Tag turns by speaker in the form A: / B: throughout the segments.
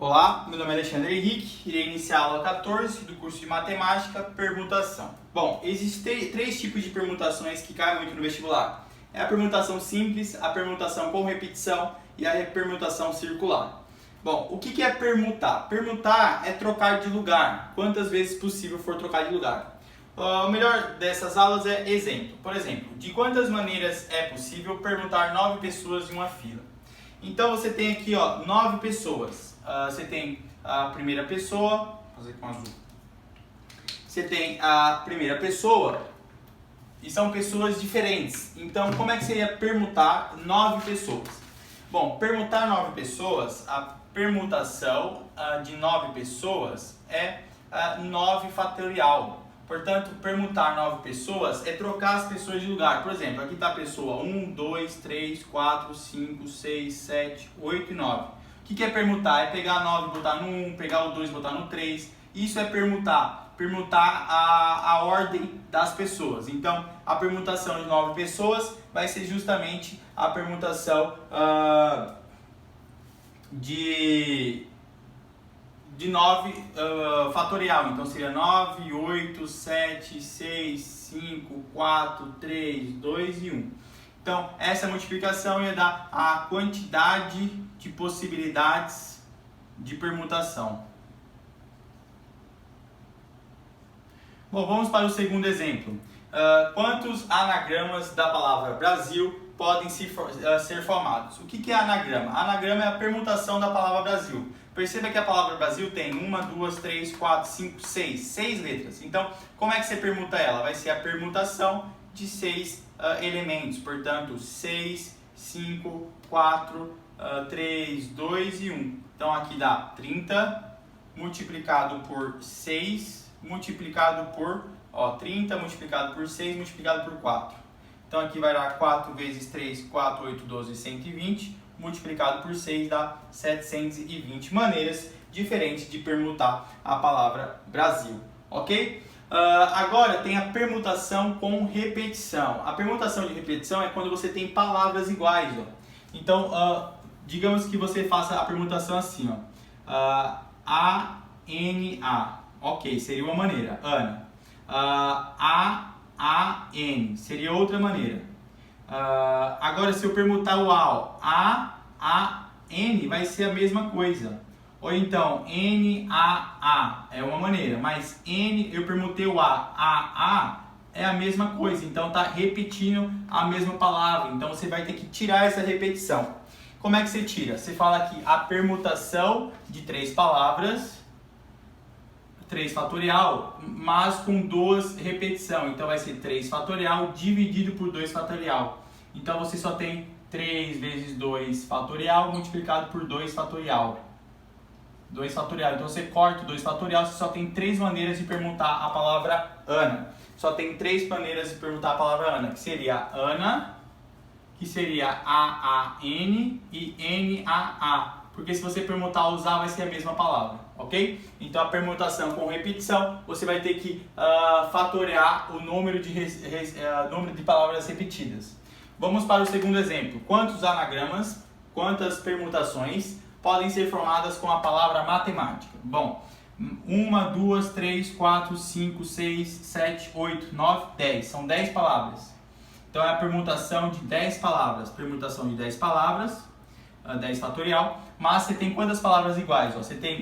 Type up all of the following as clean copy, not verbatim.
A: Olá, meu nome é Alexandre Henrique, irei iniciar a aula 14 do curso de Matemática, Permutação. Bom, existem três tipos de permutações que caem muito no vestibular. É a permutação simples, a permutação com repetição e a permutação circular. Bom, o que é permutar? Permutar é trocar de lugar, quantas vezes possível for trocar de lugar. O melhor dessas aulas é exemplo. Por exemplo, de quantas maneiras é possível permutar 9 pessoas em uma fila? Então você tem aqui 9 pessoas. Você tem a primeira pessoa, vou fazer com azul. Você tem a primeira pessoa e são pessoas diferentes. Então como é que você ia permutar 9 pessoas? Bom, permutar 9 pessoas, a permutação de 9 pessoas é 9 fatorial. Portanto, permutar 9 pessoas é trocar as pessoas de lugar. Por exemplo, aqui está a pessoa 1, 2, 3, 4, 5, 6, 7, 8 e 9. O que é permutar? É pegar 9 e botar no 1, pegar o 2 e botar no 3. Isso é permutar. Permutar a ordem das pessoas. Então, a permutação de 9 pessoas vai ser justamente a permutação de 9 fatorial. Então, seria 9, 8, 7, 6, 5, 4, 3, 2 e 1. Então, essa multiplicação ia dar a quantidade de possibilidades de permutação. Bom, vamos para o segundo exemplo. Quantos anagramas da palavra Brasil podem ser formados? O que é anagrama? Anagrama é a permutação da palavra Brasil. Perceba que a palavra Brasil tem 1, 2, 3, 4, 5, 6 letras. Então, como é que você permuta ela? Vai ser a permutação de 6 elementos. Portanto, 6, 5, 4, 3, 2 e 1. Então, aqui dá 30 multiplicado por 6 multiplicado por 30 multiplicado por 6 multiplicado por 4. Então, aqui vai dar 4 vezes 3, 4, 8, 12, 120. Multiplicado por 6 dá 720 maneiras diferentes de permutar a palavra Brasil, ok? Agora tem a permutação com repetição. A permutação de repetição é quando você tem palavras iguais. Então, digamos que você faça a permutação assim, A-N-A, ok, seria uma maneira, Ana. A-A-N, seria outra maneira. Agora, se eu permutar o A-A-N, vai ser a mesma coisa. Ou então, N-A-A é uma maneira, mas N, eu permutei o A-A é a mesma coisa. Então, está repetindo a mesma palavra. Então, você vai ter que tirar essa repetição. Como é que você tira? Você fala aqui a permutação de 3 palavras, 3 fatorial, mas com 2 repetição. Então vai ser 3 fatorial dividido por 2 fatorial. Então você só tem 3 vezes 2 fatorial multiplicado por 2 fatorial. 2 fatorial. Então você corta o 2 fatorial, você só tem 3 maneiras de permutar a palavra Ana. Só tem 3 maneiras de permutar a palavra Ana, que seria Ana, que seria A-A-N e N-A-A. Porque se você permutar o usar, vai ser a mesma palavra, ok? Então a permutação com repetição, você vai ter que fatorear o número de palavras repetidas. Vamos para o segundo exemplo. Quantos anagramas, quantas permutações podem ser formadas com a palavra matemática? Bom, 1, 2, 3, 4, 5, 6, 7, 8, 9, 10. São 10 palavras. Então é a permutação de 10 palavras. Permutação de 10 palavras, 10 fatorial. Mas você tem quantas palavras iguais? Você tem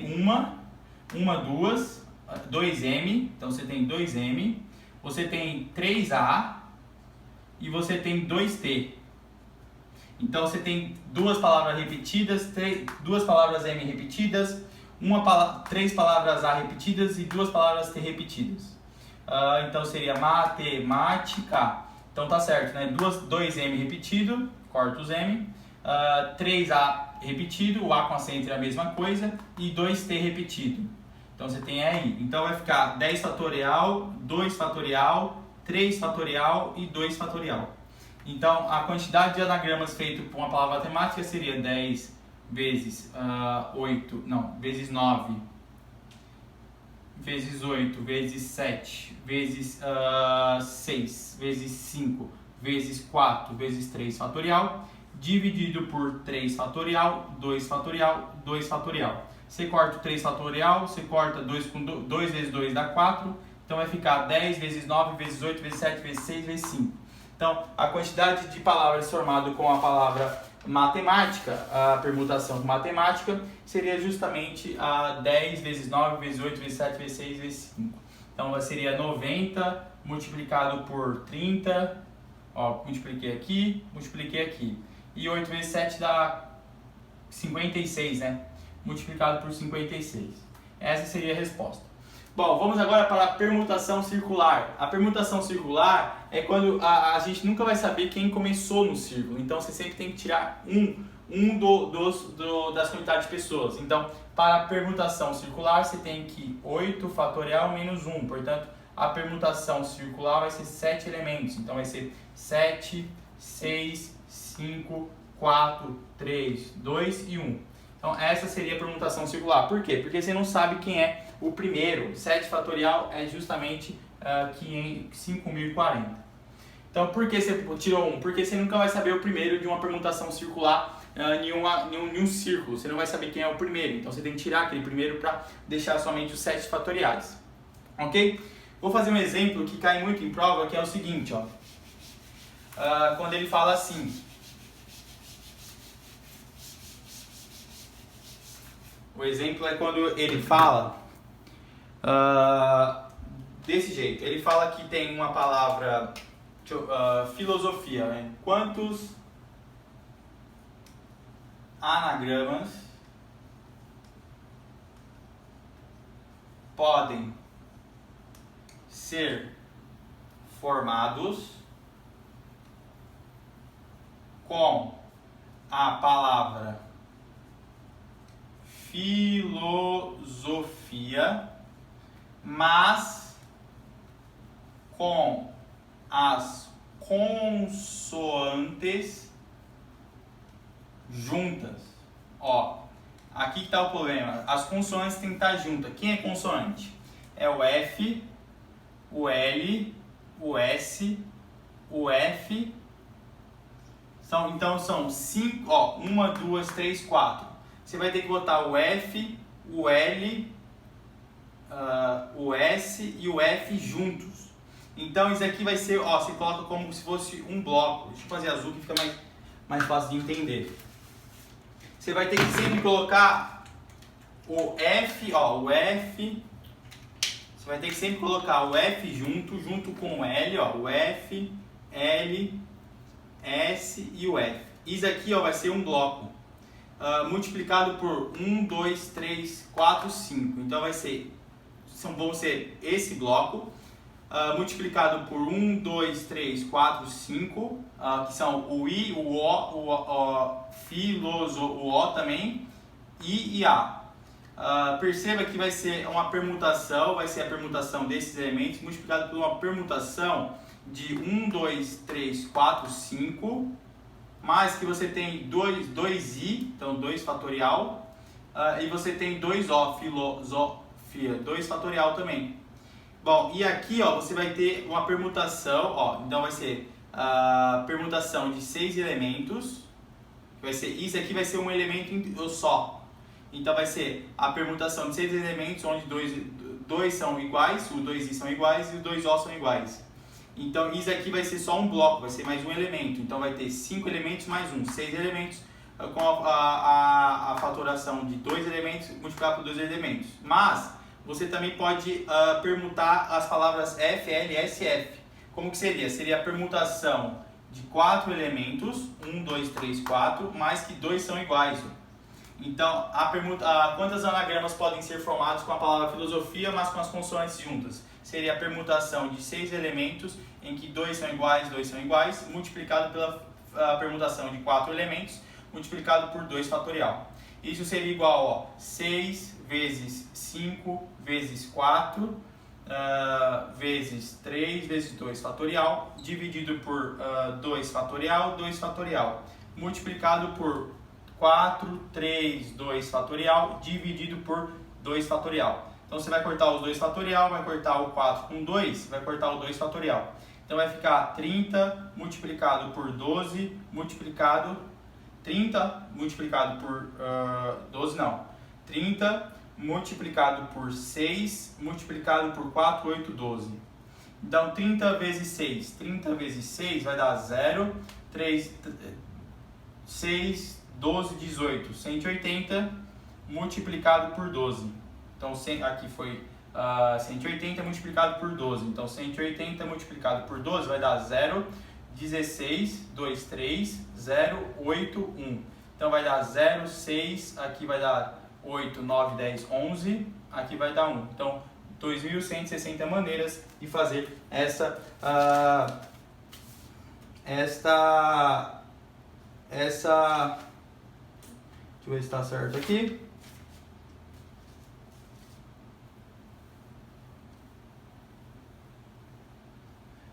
A: 2, 2M, então você tem 2M, você tem 3A e você tem 2T. Então você tem 2 palavras repetidas, 2 palavras M repetidas, 3 palavras A repetidas e 2 palavras T repetidas. Então seria matemática. Então tá certo, né? 2M repetido, corta os M, 3A repetido, o A com acento é a mesma coisa, e 2T repetido. Então você tem aí. Então vai ficar 10 fatorial, 2 fatorial, 3 fatorial e 2 fatorial. Então a quantidade de anagramas feito com a palavra matemática seria 10 vezes 9, vezes 8, vezes 7, vezes 6, vezes 5, vezes 4, vezes 3 fatorial, dividido por 3 fatorial, 2 fatorial, 2 fatorial. Você corta o 3 fatorial, você corta 2 com 2 vezes 2 dá 4, então vai ficar 10 vezes 9 vezes 8 vezes 7 vezes 6 vezes 5. Então, a quantidade de palavras formada com a palavra matemática, a permutação com matemática, seria justamente a 10 vezes 9 vezes 8 vezes 7 vezes 6 vezes 5. Então, seria 90 multiplicado por 30, ó, multipliquei aqui, e 8 vezes 7 dá 56, né? Multiplicado por 56. Essa seria a resposta. Bom, vamos agora para a permutação circular. A permutação circular é quando a gente nunca vai saber quem começou no círculo. Então, você sempre tem que tirar das quantidades de pessoas. Então, para a permutação circular, você tem que 8 fatorial menos 1. Portanto, a permutação circular vai ser 7 elementos. Então, vai ser 7, 6, 5, 4, 3, 2 e 1. Então, essa seria a permutação circular. Por quê? Porque você não sabe quem é o primeiro. 7 fatorial é justamente 5.040. Então, por que você tirou 1? Porque você nunca vai saber o primeiro de uma permutação circular em um círculo. Você não vai saber quem é o primeiro. Então, você tem que tirar aquele primeiro para deixar somente os 7 fatoriais. Ok? Vou fazer um exemplo que cai muito em prova, que é o seguinte. Ó. Quando ele fala assim... O exemplo é quando ele fala desse jeito. Ele fala que tem uma palavra filosofia. Né? Quantos anagramas podem ser formados com a palavra filosofia, mas com as consoantes juntas. Ó, aqui que está o problema. As consoantes têm que estar juntas. Quem é consoante? É o F, o L, o S, o F. Então são 5, ó, 1, 2, 3, 4. Você vai ter que botar o F, o L, o S e o F juntos. Então isso aqui vai ser, ó, você coloca como se fosse um bloco. Deixa eu fazer azul que fica mais fácil de entender. Você vai ter que sempre colocar o F, ó, o F. Você vai ter que sempre colocar o F junto com o L, ó, o F, L, S e o F. Isso aqui, ó, vai ser um bloco. Multiplicado por 1, 2, 3, 4, 5. Então vão ser esse bloco, multiplicado por 1, 2, 3, 4, 5, que são o I, o O, o O também, I e A. Perceba que vai ser uma permutação, vai ser a permutação desses elementos, multiplicado por uma permutação de 1, 2, 3, 4, 5, mais que você tem 2i, então 2 fatorial, e você tem 2o, filosofia, 2 fatorial também. Bom, e aqui ó, você vai ter uma permutação, ó, então vai ser a permutação de 6 elementos, vai ser, isso aqui vai ser um elemento só. Então vai ser a permutação de 6 elementos, onde dois são iguais, os 2i são iguais e os 2o são iguais. Então isso aqui vai ser só um bloco, vai ser mais um elemento. Então vai ter 5 elementos mais 1, 6 elementos com a fatoração de 2 elementos multiplicado por 2 elementos. Mas você também pode permutar as palavras F, L, S e F. Como que seria? Seria a permutação de 4 elementos, 1, 2, 3, 4, mais que 2 são iguais. Então, quantos anagramas podem ser formados com a palavra filosofia, mas com as consoantes juntas? Seria a permutação de 6 elementos, em que 2 são iguais, multiplicado pela permutação de 4 elementos, multiplicado por 2 fatorial. Isso seria igual, ó, 6 vezes 5 vezes 4, vezes 3 vezes 2 fatorial, dividido por 2 fatorial, 2 fatorial, multiplicado por 4, 3, 2 fatorial, dividido por 2 fatorial. Então você vai cortar os 2 fatorial, vai cortar o 4 com 2, vai cortar o 2 fatorial. Então vai ficar 30 multiplicado por 12 multiplicado 30 multiplicado por 12 não. 30 multiplicado por 6 multiplicado por 4, 8, 12. Então 30 vezes 6. 30 vezes 6 vai dar 0, 3, 6, 12, 18. 180 multiplicado por 12. Então aqui foi 180 multiplicado por 12. Então 180 multiplicado por 12 vai dar 0, 16, 2, 3, 0, 8, 1. Então vai dar 0, 6, aqui vai dar 8, 9, 10, 11, aqui vai dar 1. Então 2.160 maneiras de fazer essa deixa eu ver se está certo aqui.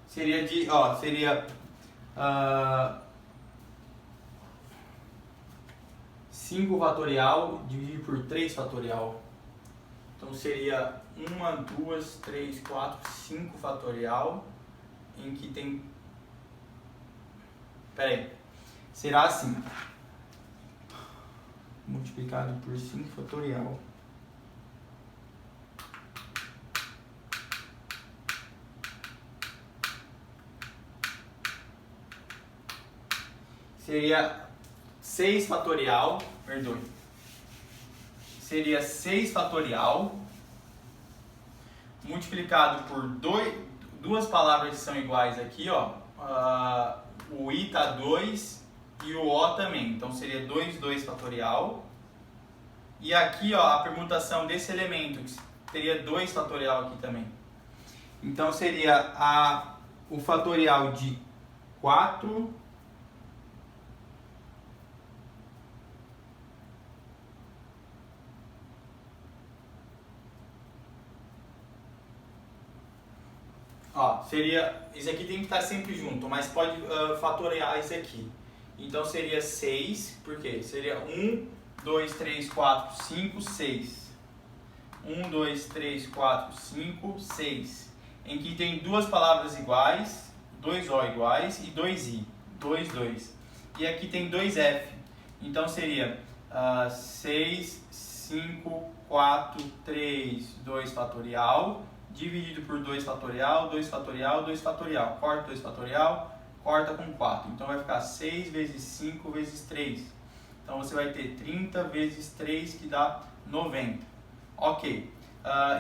A: Seria de, seria 5 fatorial dividido por 3 fatorial. Então seria 1, 2, 3, 4, 5 fatorial, em que tem... Pera aí. Será assim. Multiplicado por 5 fatorial. Seria 6 fatorial, perdoe. Seria 6 fatorial multiplicado por duas palavras que são iguais aqui, ó. O i tá 2 e o o também. Então seria 2 fatorial. E aqui, ó, a permutação desse elemento, que teria 2 fatorial aqui também. Então seria o fatorial de 4 seria, isso aqui tem que estar sempre junto, mas pode fatorear isso aqui. Então seria 6, por quê? Seria 1, 2, 3, 4, 5, 6. 1, 2, 3, 4, 5, 6. Em que tem duas palavras iguais, 2 O iguais e 2 I. 2, 2. E aqui tem 2F. Então seria 6, 5, 4, 3, 2 fatorial, dividido por 2 fatorial, 2 fatorial, 2 fatorial. Corta 2 fatorial, corta com 4. Então vai ficar 6 vezes 5 vezes 3. Então você vai ter 30 vezes 3, que dá 90. Ok.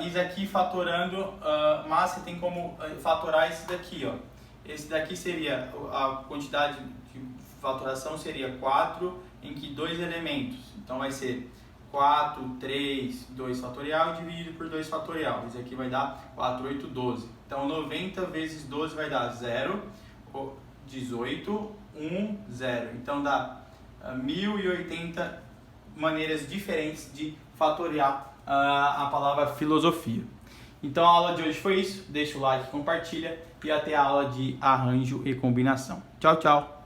A: Isso aqui fatorando, mas você tem como fatorar esse daqui, ó. Esse daqui seria, a quantidade de fatoração seria 4, em que 2 elementos. Então vai ser 4, 3, 2 fatorial dividido por 2 fatorial. Isso aqui vai dar 4, 8, 12. Então 90 vezes 12 vai dar 0, 18, 1, 0. Então dá 1080 maneiras diferentes de fatoriar a palavra filosofia. Então a aula de hoje foi isso. Deixa o like, compartilha e até a aula de arranjo e combinação. Tchau, tchau!